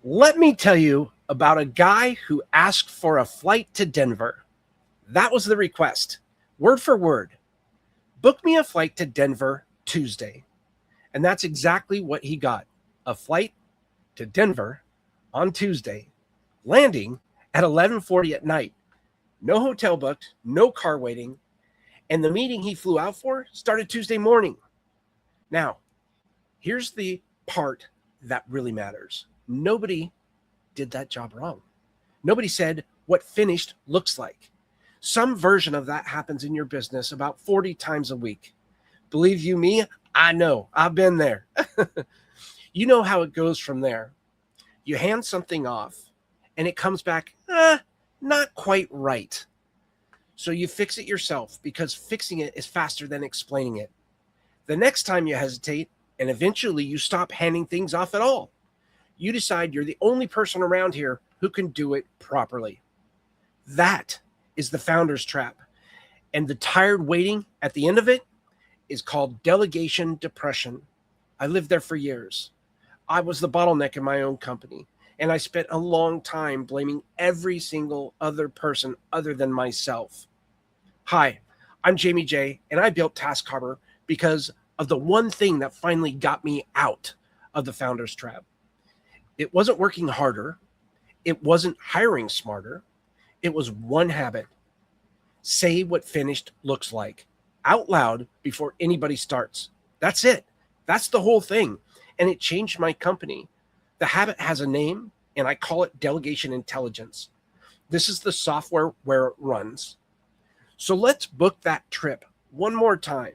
Let me tell you about a guy who asked for a flight to Denver. That was the request, word for word. Book me a flight to Denver Tuesday. And that's exactly what he got, a flight to Denver on Tuesday, landing at 11:40 at night. No hotel booked, no car waiting, and the meeting he flew out for started Tuesday morning. Now, here's the part that really matters. Nobody did that job wrong. Nobody said what finished looks like. Some version of that happens in your business about 40 times a week. Believe you me, I know. I've been there. You know how it goes from there. You hand something off and it comes back, not quite right. So you fix it yourself because fixing it is faster than explaining it. The next time you hesitate, and eventually you stop handing things off at all. You decide you're the only person around here who can do it properly. That is the founder's trap. And the tired waiting at the end of it is called delegation depression. I lived there for years. I was the bottleneck in my own company, and I spent a long time blaming every single other person other than myself. Hi, I'm Jaime Jay, and I built Task Harbor because of the one thing that finally got me out of the founder's trap. It wasn't working harder. It wasn't hiring smarter. It was one habit. Say what finished looks like out loud before anybody starts. That's it. That's the whole thing. And it changed my company. The habit has a name, and I call it Delegation Intelligence. This is the software where it runs. So let's book that trip one more time.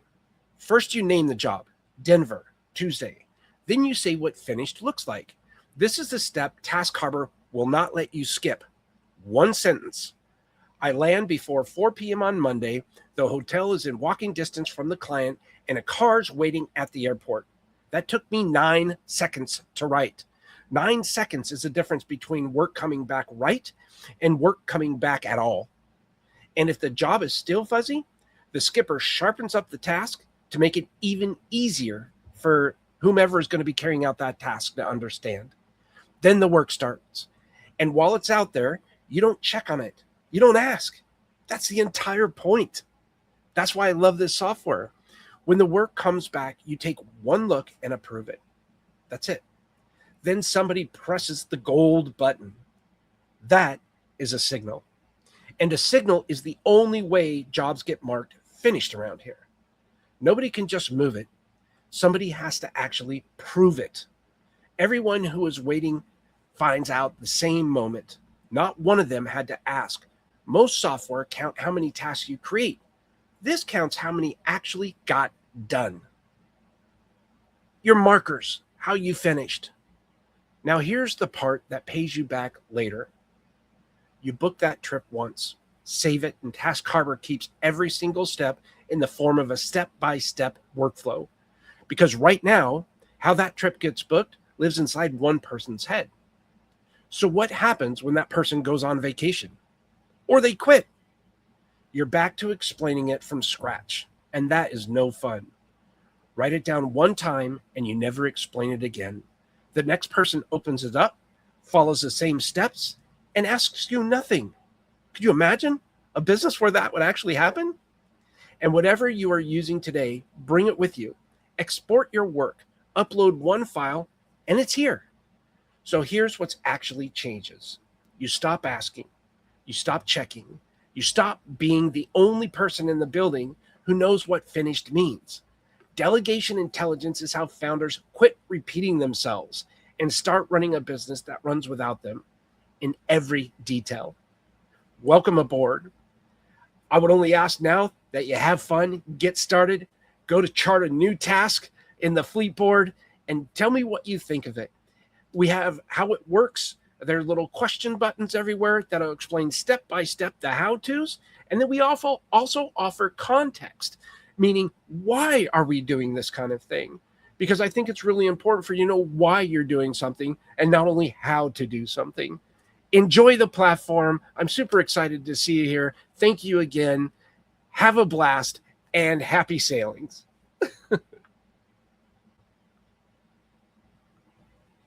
First, you name the job, Denver, Tuesday. Then you say what finished looks like. This is the step Task Harbor will not let you skip. One sentence. I land before 4 p.m. on Monday. The hotel is in walking distance from the client, and a car's waiting at the airport. That took me 9 seconds to write. 9 seconds is the difference between work coming back right and work coming back at all. And if the job is still fuzzy, the skipper sharpens up the task to make it even easier for whomever is going to be carrying out that task to understand. Then the work starts. And while it's out there, you don't check on it. You don't ask. That's the entire point. That's why I love this software. When the work comes back, you take one look and approve it. That's it. Then somebody presses the gold button. That is a signal. And a signal is the only way jobs get marked finished around here. Nobody can just move it. Somebody has to actually prove it. Everyone who is waiting finds out the same moment. Not one of them had to ask. Most software count how many tasks you create. This counts how many actually got done. Your markers, how you finished. Now here's the part that pays you back later. You book that trip once, save it, and Task Harbor keeps every single step in the form of a step-by-step workflow. Because right now, how that trip gets booked lives inside one person's head. So what happens when that person goes on vacation? Or they quit? You're back to explaining it from scratch, and that is no fun. Write it down one time, and you never explain it again. The next person opens it up, follows the same steps, and asks you nothing. Could you imagine a business where that would actually happen? And whatever you are using today, bring it with you. Export your work, upload one file, and it's here. So here's what's actually changes. You stop asking. You stop checking. You stop being the only person in the building who knows what finished means. Delegation intelligence is how founders quit repeating themselves and start running a business that runs without them in every detail. Welcome aboard. I would only ask now that you have fun, get started, go to chart a new task in the fleet board, and tell me what you think of it. We have how it works. There are little question buttons everywhere that'll explain step by step the how-tos. And then we also offer context, meaning why are we doing this kind of thing? Because I think it's really important for you to know why you're doing something and not only how to do something. Enjoy the platform. I'm super excited to see you here. Thank you again. Have a blast and happy sailings.